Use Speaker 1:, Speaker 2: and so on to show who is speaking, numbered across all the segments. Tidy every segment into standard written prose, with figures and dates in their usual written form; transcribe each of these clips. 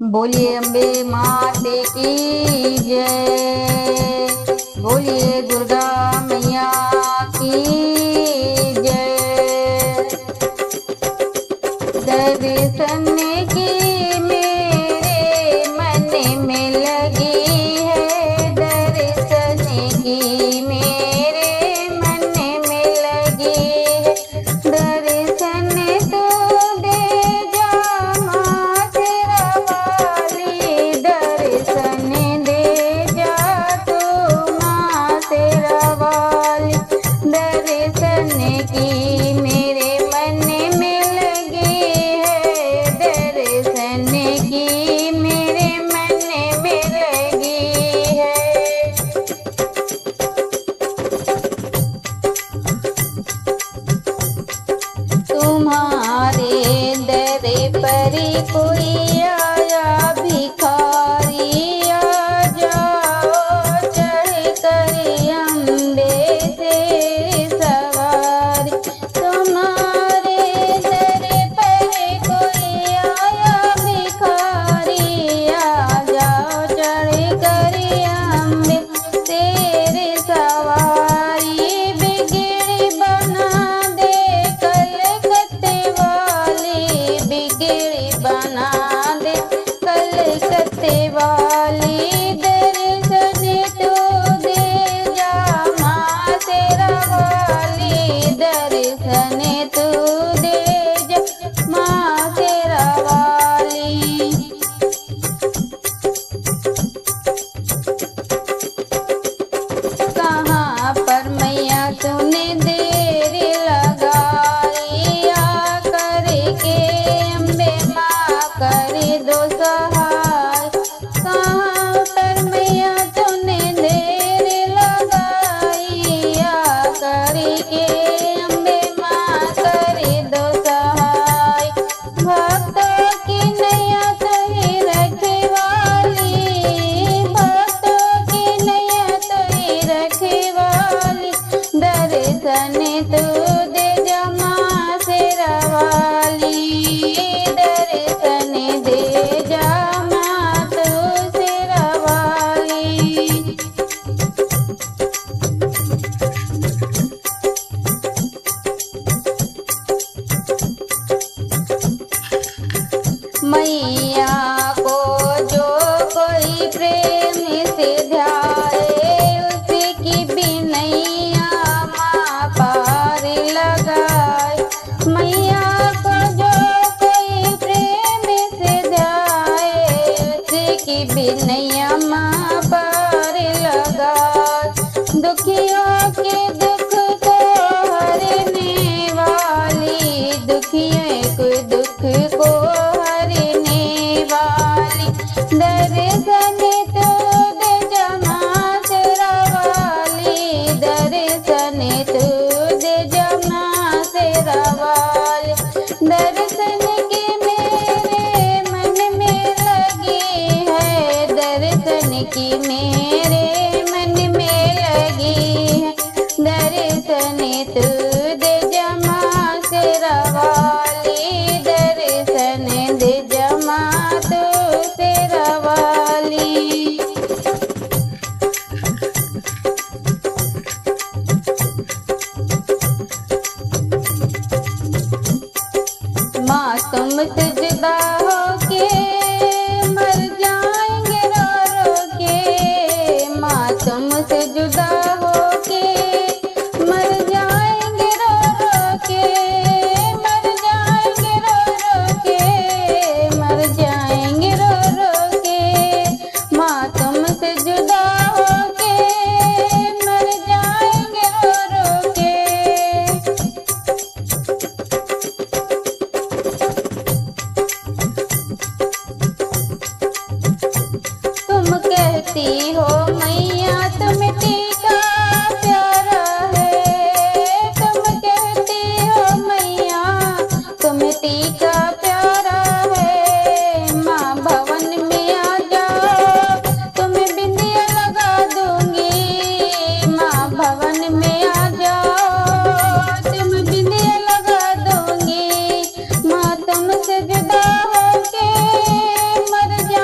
Speaker 1: बोलिए अम्बे माते की जय। बोलिए दुर्गा मैया की जय। दर्शन की मेरे मन में लगी है, दर्शन की मेरे मन में लगी है। दर्शन तो दे जा माँ तेरा वाली, दर्शन दे जा तू माँ तेरा वाली। दर्शन की मेरे मन में लगी है, दर्शन की मेरे मन में लगी है। तुम्हारे दर पर कोई आया भिखारी, आ जाओ चढ़ कर अम्बे से सवारी। तुम्हारे दर पर कोई आया भिखारी, आ जाओ चढ़ कर अम्बे तेरे सवारी। बिगड़ी बना दे कलकत्ते वाली, बिगड़ी बना दे कलकत्ते वाली। दर्शन तो दे जा माँ तेरा वाली, दर्शन तो दे जा माँ तेरा वाली। कहाँ पर मैया तूने देर लगाई, आ करके अम्बे माँ कर दो सहाय। कहाँ पर मैया तूने देर लगाई, आ करके अम्बे माँ कर दो सहाय। भक्तों की नैया तो ही रखवाली, भक्तों की नैया तो ही रखवाली। दर्शन तू दे जा माँ शेरा वाली, दर्शन दे जा माँ तू शेरा वाली। मैया को जो कोई प्रेम से ध्याए, उसकी भी नैया माँ पार लगाए। मैया को जो कोई प्रेम से ध्याए, उसकी भी नैया माँ पार लगाए। दुखियों के दुख को हरने वाली, दुखियों के दुख को हरने वाली। दर्शन तो दे जा माँ तेरा वाली, दर्शन तो दे जा माँ तेरा वाली। दर्शन की मेरे मन में लगी है, दर्शन की मेरे मन में लगी है। दर्शन तू दे जा माँ तेरा वाली, दर्शन दे जा माँ तू तेरा वाली। माँ तुमसे जुदा होके मर जाएंगे रो रो के, माँ तुमसे जुदा होके मर जाएंगे रो रो के, मर जाएंगे रो रो के, मर जाएंगे रो रो के। माँ तुमसे जुदा होके मर जाएंगे रो रो के। तुम कहती हो मैया तुम टीका प्यारा है, तुम कहती हो मैया तुम टीका प्यारा है। माँ भवन में आ जाओ तुम्हें बिंदिया लगा दूंगी, माँ भवन में आ जाओ तुम्हें बिंदिया लगा दूंगी। माँ तुमसे जुदा होके मर जा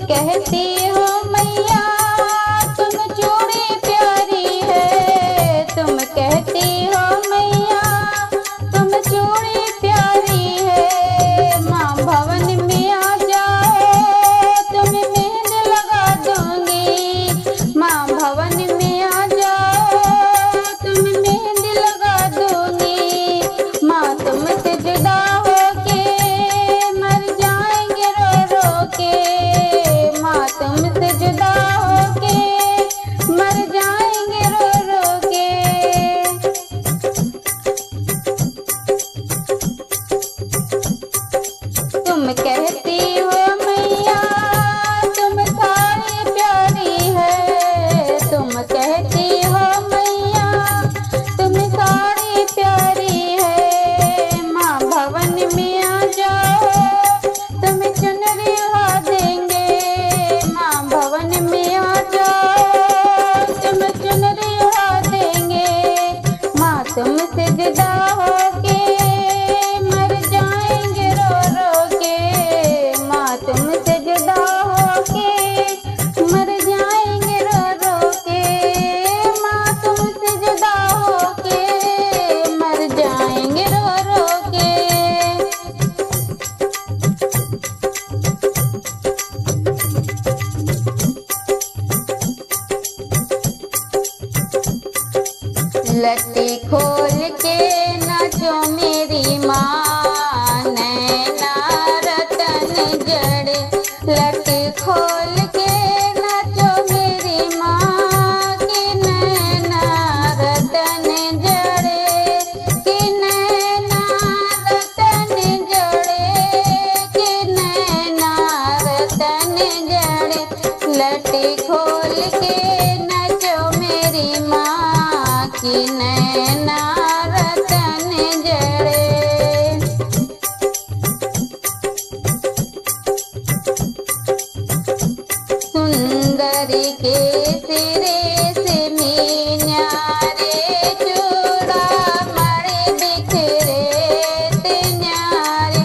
Speaker 1: कहती हो मैया तुम चूड़ी प्यारी है, तुम कहती हो मैया तुम चूड़ी प्यारी है। माँ भवन में आ जाओ तुम्हें मेहंदी लगा दूंगी, माँ भवन में आ जाओ तुम्हें मेहंदी लगा दूंगी। माँ तुमसे जुदा होके मर जाएंगे रो रो के, माँ तुमसे जुदा होके मर जाएंगे रो रो के। तुम कहती हो मैया तुम सारी प्यारी है, तुम कहती हो मैया तुम सारी प्यारी है। माँ भवन में आ जाओ तुम्हें चुनरी उड़ा देंगे, माँ भवन में आ जाओ तुम्हें चुनरी उड़ा देंगे। माँ तुमसे जुदा होके मर जाएंगे रो रो के, माँ तुमसे जुदा होके मर जाएंगे रो रो के, माँ तुमसे जुदा होके मर जाएंगे रो रो के। लट्टी खोल के नाचो मेरी माँ, नैना रतन जड़े। लट्टी खोल के नाचो मेरी माँ कि नैना रतन जड़े, कि नैना रतन जड़े, कि नैना रतन जड़े। लट्टी खोल के नाचो मेरी माँ कि नैना रतन जड़े। सुंदरी के सिरे से मीन्यारे, चूड़ा मणि बिखरे ते न्यारे।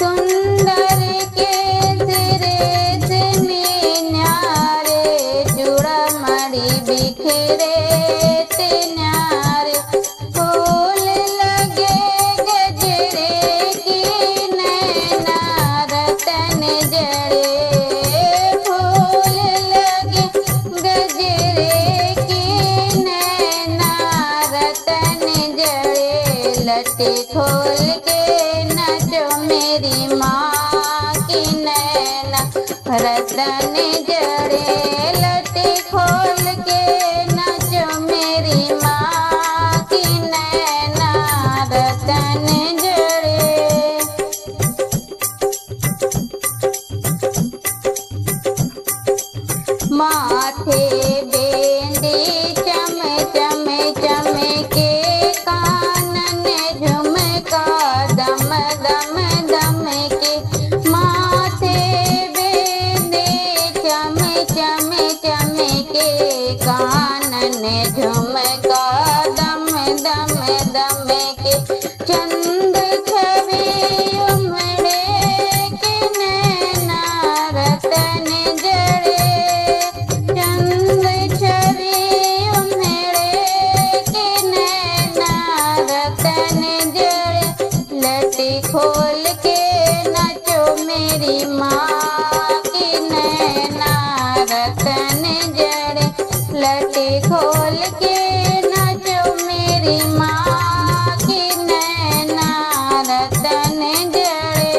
Speaker 1: सुंदरी के सिरे से मीन्यारे, चूड़ा मणि बिखरे ते न्यारे। फूल लगे गजरे की नैना रतन जड़े, फूल लगे गजरे की नैना रतन जड़े। लट्टी खोल के नाचो मेरी माँ कि नैना रतन जड़े। लट्टी खोल के नाचो मेरी माँ कि नैना रतन जड़े। माथे बेंदी चम चम चमके, कानन झुमका दम दम दम के। माथे बेंदी चम चम चमके, कानन झुमका दम दम दम के। चंद छवि उमड़े कि नैना रतन जड़े, चंद छवि उमड़े कि नैना रतन जड़े। लट्टी खोल के नाचो मेरी माँ कि नैना रतन जड़े। लट्टी खोल के नाचो मेरी माँ कि नैना रतन जड़े।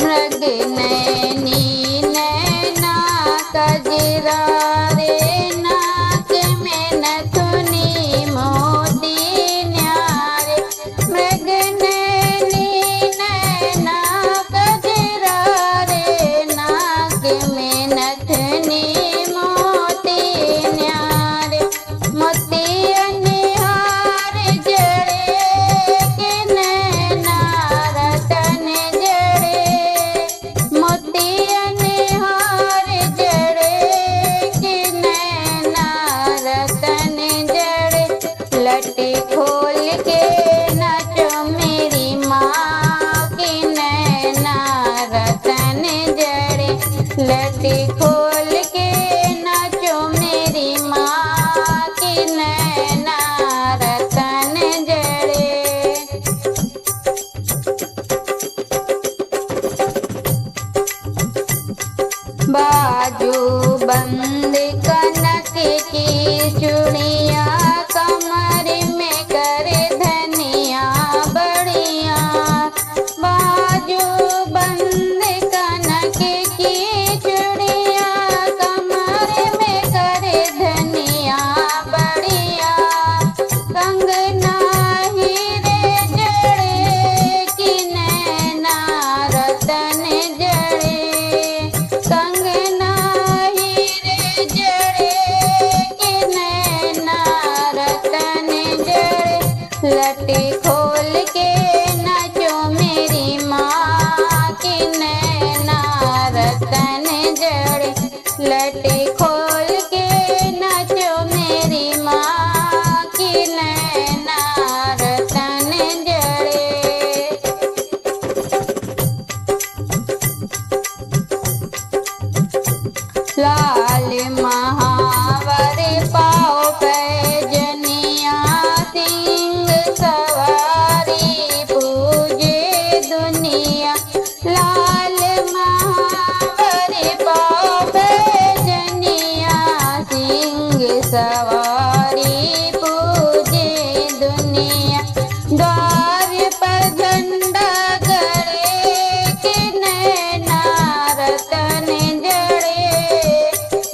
Speaker 1: मृग नैनी नैना कजरा रे, नाक में नथुनी मोती न्यारे। मृग नैनी नैना कजरा लटी खोल के नाचो मेरी माँ की नैना रतन जड़े। बाजू बंद कनक की चूड़िया कमर में करे धनिया बढ़िया। बाजू बंद कनक की चूड़िया कमर में करे धनिया बढ़िया। कंगना हीरे जड़े की नैना रतन जड़े। कंगना हीरे जड़े की नैना रतन जड़े। लटी खोल के नाचो मेरी माँ की नैना रतन जड़े। लटी खोल के नाचो मेरी माँ की नैना रतन जड़े। लाल महावर पाओ पैजनिया सिंह सवारी पूजे दुनिया। लाल महावर पाओ पैजनिया सिंह सवारी पूजे दुनिया। द्वार पर झंडा गड़े के नैना रतन जड़े।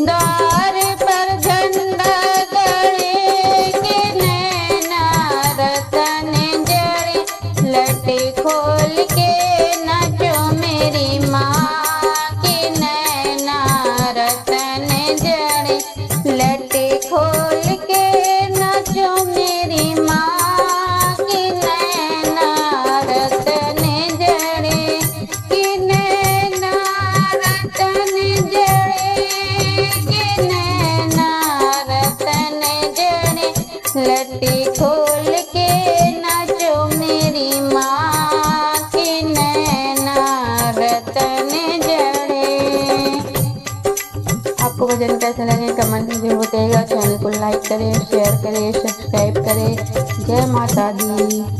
Speaker 1: द्वार पर झंडा गड़े के नैना रतन जड़े। लटी खोल के नाचो मेरी माँ की नैना रतन जड़े। लटी खोल के नाचो मेरी माँ की नैना रतन जड़े। की नैना रतन जड़े की नैना रतन जड़े। लटी खोल के नाचो मेरी माँ की नैना रतन जड़े। आपको भजन कैसे लगे कमेंट में जरूर बताइएगा। चैनल को लाइक करें, शेयर करें, सब्सक्राइब करें। जय माता दी।